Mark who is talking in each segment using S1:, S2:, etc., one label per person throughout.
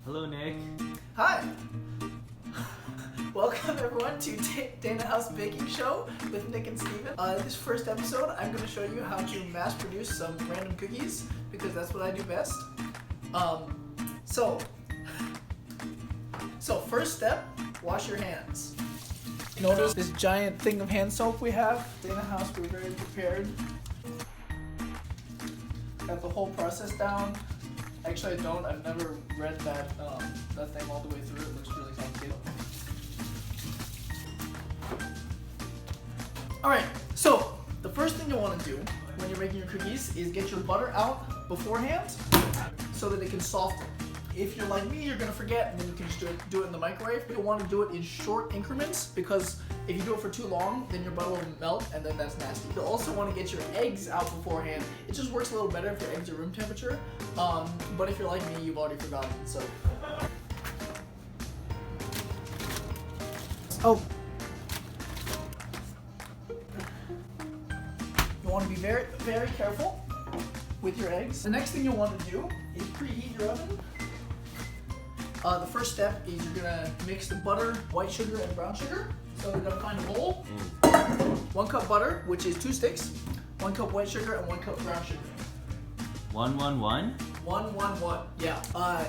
S1: Hello, Nick.
S2: Hi! Welcome everyone to Dana House Baking Show with Nick and Steven. This first episode, I'm going to show you how to mass produce some random cookies because that's what I do best. So first step, wash your hands. Notice this giant thing of hand soap we have. Dana House, we're very prepared. Got the whole process down. Actually, I don't. I've never read that thing all the way through. It looks really complicated. Alright, so the first thing you want to do when you're making your cookies is get your butter out beforehand so that it can soften. If you're like me, you're going to forget and then you can just do it in the microwave. You'll want to do it in short increments because if you do it for too long, then your butter will melt and then that's nasty. You'll also want to get your eggs out beforehand. It just works a little better if your eggs are room temperature. But if you're like me, you've already forgotten. So. Oh. You want to be very, very careful with your eggs. The next thing you'll want to do is preheat your oven. The first step is you're gonna mix the butter, white sugar, and brown sugar. So you're gonna find a bowl, 1 cup butter, which is 2 sticks, 1 cup white sugar, and 1 cup brown sugar.
S1: 1, 1, 1?
S2: 1, 1, 1. Yeah.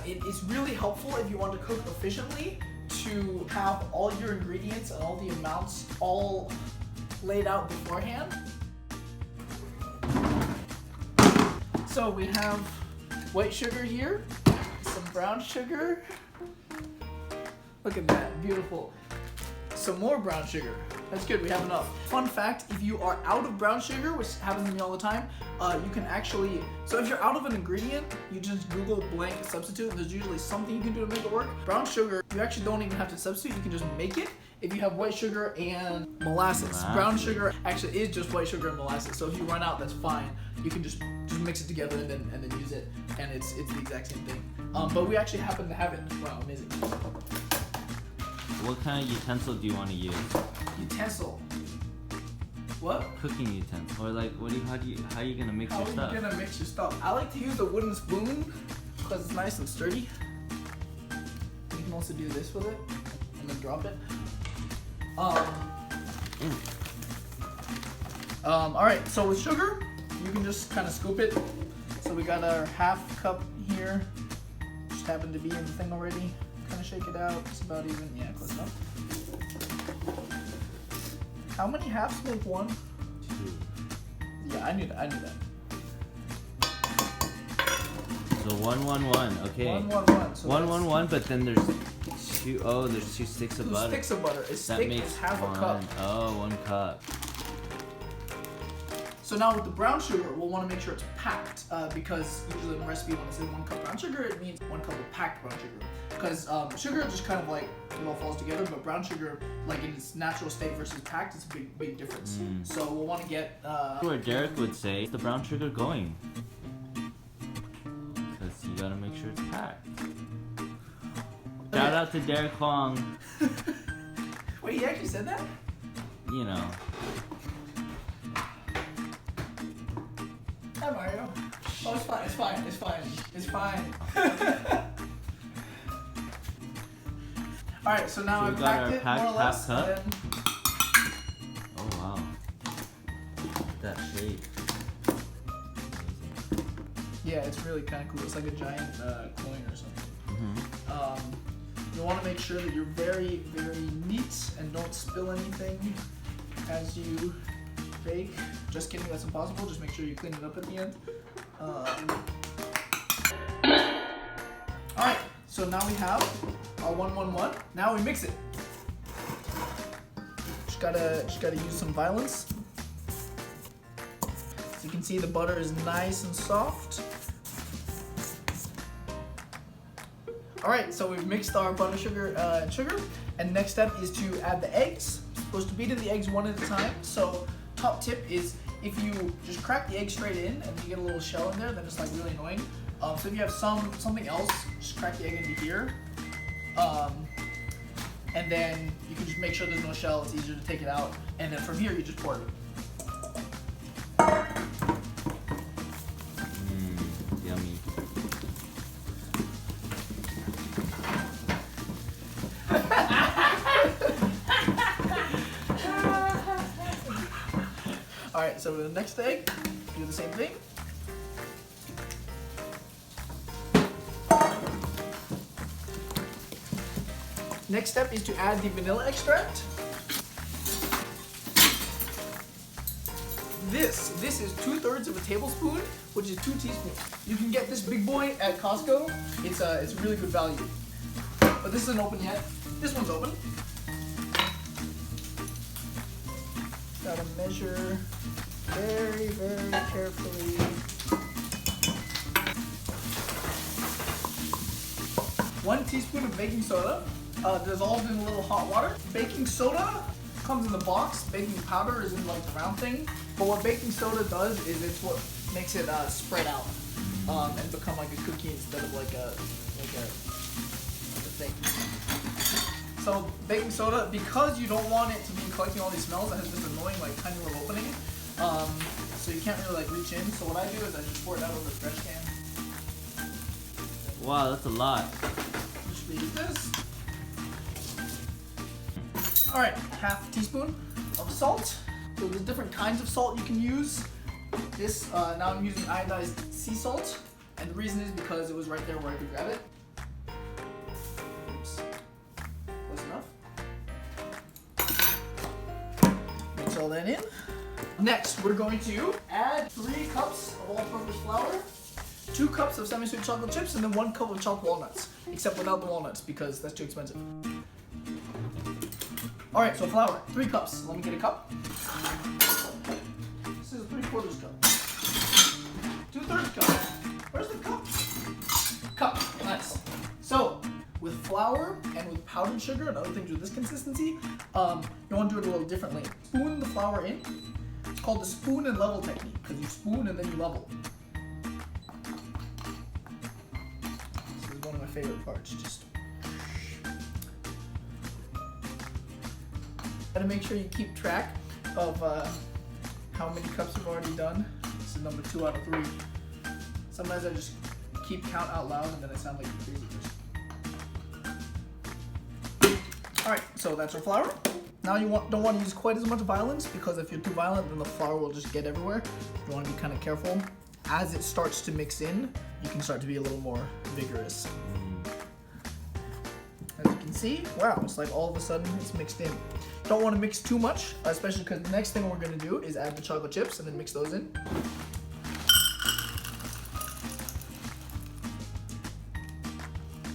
S2: It is really helpful if you want to cook efficiently to have all your ingredients and all the amounts all laid out beforehand. So we have white sugar here, some brown sugar. Look at that, beautiful. Some more brown sugar. That's good, we have enough. Fun fact, if you are out of brown sugar, which happens to me all the time, you can actually, so if you're out of an ingredient, you just Google blank substitute, and there's usually something you can do to make it work. Brown sugar, you actually don't even have to substitute, you can just make it. If you have white sugar and molasses. Brown sugar actually is just white sugar and molasses, so if you run out, that's fine. You can just mix it together and then use it, and it's the exact same thing. But we actually happen to have it. Wow, amazing.
S1: What kind of utensil do you want to use?
S2: Utensil. What?
S1: Cooking utensil. Or like, how are you gonna mix your stuff?
S2: How are you gonna mix your stuff? I like to use a wooden spoon because it's nice and sturdy. You can also do this with it and then drop it. Alright, so with sugar, you can just kind of scoop it. So we got our half cup here. Just happened to be in the thing already. Kind of shake it out. It's about even. Yeah, close enough. How many halves make one?
S1: 2.
S2: Yeah, I knew that.
S1: So 1, 1, 1. Okay.
S2: 1, 1, 1. So
S1: 1, 1, 1. But then there's 2. Oh, there's 2 sticks of
S2: 2
S1: butter.
S2: sticks of butter. A
S1: That
S2: stick
S1: makes
S2: is half
S1: 1.
S2: a cup.
S1: Oh, 1 cup.
S2: So now with the brown sugar, we'll want to make sure it's packed because usually in the recipe when it says 1 cup brown sugar, it means 1 cup of packed brown sugar. Because sugar just kind of like it all falls together, but brown sugar, like in its natural state versus packed, it's a big difference. So we'll want to get.
S1: Where Derek would say, "Is the brown sugar going?" Because you gotta make sure it's packed. Shout out to Derek Huang.
S2: Wait, he actually said that?
S1: You know.
S2: Hi Mario. Oh, it's fine. Alright, so now
S1: So
S2: I've
S1: we got
S2: packed
S1: our
S2: it
S1: packed
S2: more or less.
S1: half cup.
S2: And
S1: Oh wow. That shape.
S2: yeah, it's really kind of cool. It's like a giant coin or something. You want to make sure that you're very, very neat and don't spill anything as you bake. Just kidding, that's impossible. Just make sure you clean it up at the end. Alright, so now we have our 1, 1, 1. Now we mix it. Just gotta use some violence. So you can see the butter is nice and soft. Alright, so we've mixed our butter, sugar, and sugar. And next step is to add the eggs. You're supposed to beat in the eggs one at a time. So top tip is if you just crack the egg straight in and you get a little shell in there, then it's like really annoying. So if you have something else, just crack the egg into here. And then you can just make sure there's no shell, it's easier to take it out. And then from here, you just pour it.
S1: Yummy.
S2: Alright, so the next egg, do the same thing. Next step is to add the vanilla extract. This is 2/3 of a tablespoon, which is 2 teaspoons. You can get this big boy at Costco. It's really good value. But this isn't open yet. This one's open. Gotta measure very, very carefully. One teaspoon of baking soda, dissolved in a little hot water. Baking soda comes in the box. Baking powder is in like the round thing. But what baking soda does is it's what makes it spread out and become like a cookie instead of like a thing. So baking soda, because you don't want it to be collecting all these smells, it has this annoying like tiny little opening. So you can't really like reach in. So what I do is I just pour it out over the trash can.
S1: Wow, that's a lot.
S2: Just use this. All right, half a teaspoon of salt. So there's different kinds of salt you can use. This, now I'm using iodized sea salt. And the reason is because it was right there where I could grab it. Oops. Close enough. Mix all that in. Next, we're going to add 3 cups of all-purpose flour, 2 cups of semi-sweet chocolate chips, and then 1 cup of chopped walnuts. Except without the walnuts because that's too expensive. Alright, so flour, 3 cups. Let me get a cup. This is a 3/4 cup. 2/3 cup. Where's the cup? Cup, nice. So, with flour and with powdered sugar and other things with this consistency, you want to do it a little differently. Spoon the flour in. It's called the spoon and level technique because you spoon and then you level. This is one of my favorite parts. Just gotta make sure you keep track of how many cups you've already done. This is number 2 out of 3. Sometimes I just keep count out loud and then I sound like a crazy person. Alright, so that's our flour. Now you don't want to use quite as much violence because if you're too violent then the flour will just get everywhere. You want to be kind of careful. As it starts to mix in, you can start to be a little more vigorous. As you can see, wow, it's like all of a sudden it's mixed in. Don't want to mix too much, especially because the next thing we're going to do is add the chocolate chips and then mix those in.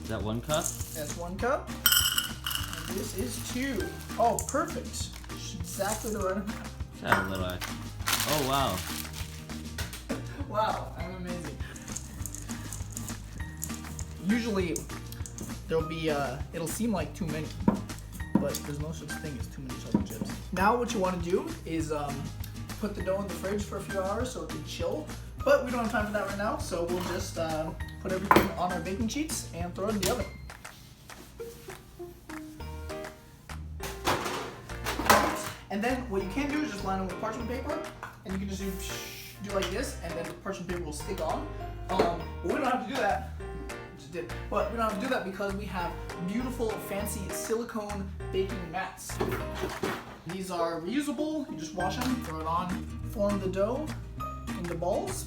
S1: Is that 1 cup?
S2: That's 1 cup. And this is 2. Oh, perfect. Exactly the right amount.
S1: Add a little extra. Oh wow.
S2: Wow, I'm amazing. Usually there'll be it'll seem like too many, but there's no such thing as too many chocolate chips. Now what you want to do is put the dough in the fridge for a few hours so it can chill, but we don't have time for that right now, so we'll just put everything on our baking sheets and throw it in the oven. And then what you can do is just line them with parchment paper, and you can just do like this, and then the parchment paper will stick on. But we don't have to do that. Just did. But we don't have to do that because we have beautiful, fancy silicone baking mats. These are reusable. You just wash them, throw it on, form the dough into balls.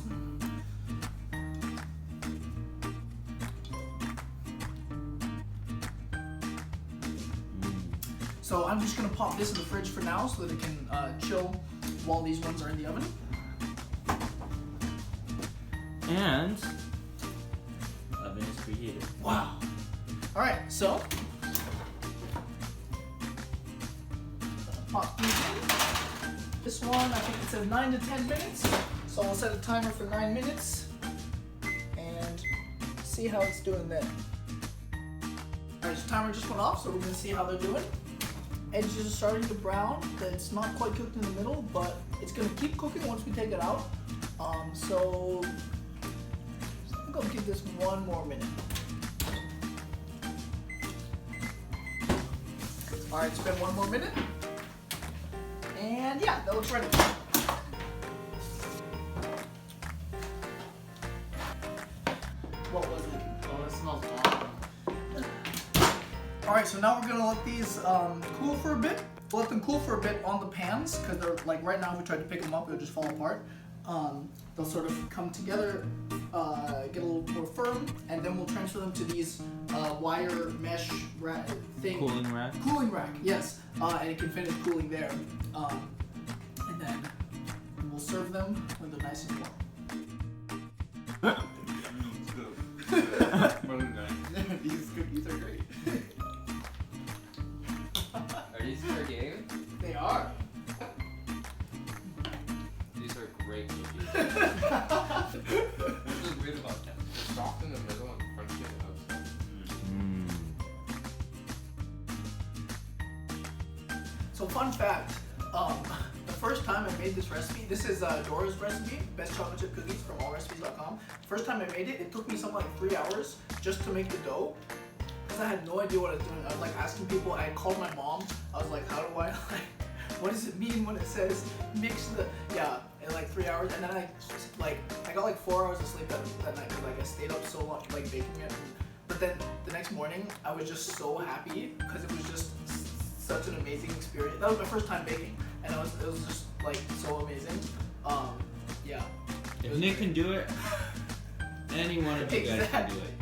S2: So I'm just gonna pop this in the fridge for now so that it can chill while these ones are in the oven.
S1: And oven is preheated.
S2: Wow. All right, so pop these in. This one, I think it says 9 to 10 minutes. So I'll set a timer for 9 minutes and see how it's doing then. All right, so timer just went off, so we're gonna see how they're doing. Edges are starting to brown. It's not quite cooked in the middle, but it's gonna keep cooking once we take it out. So I think I'll give this 1 more minute. All right, it's been 1 more minute. And yeah, that looks ready. What was it?
S1: Oh, it smells awesome.
S2: All right, so now we're gonna let these cool for a bit, We'll let them cool for a bit on the pans because they're like right now. If we tried to pick them up, it would just fall apart. They'll sort of come together, get a little more firm, and then we'll transfer them to these wire mesh thing.
S1: Cooling rack.
S2: Cooling rack, yes. And it can finish cooling there. And then we'll serve them when they're nice and warm. These cookies are great.
S3: Are these for a game?
S2: They are.
S3: These are great cookies. This is weird about them. They're soft in the middle and crunchy on the outside.
S2: So fun fact, the first time I made this recipe, this is Dora's recipe, best chocolate chip cookies from allrecipes.com. First time I made it, it took me something like 3 hours just to make the dough. Because I had no idea what I was doing. I was like asking people, I called my mom, I was like, how do I, what does it mean when it says mix the, in like 3 hours. And then I got like 4 hours of sleep that night because like I stayed up so long like baking it. But then the next morning, I was just so happy because it was just such an amazing experience. That was my first time baking, and it was just like so amazing. Yeah.
S1: If Nick can do it, any one of you guys can do it.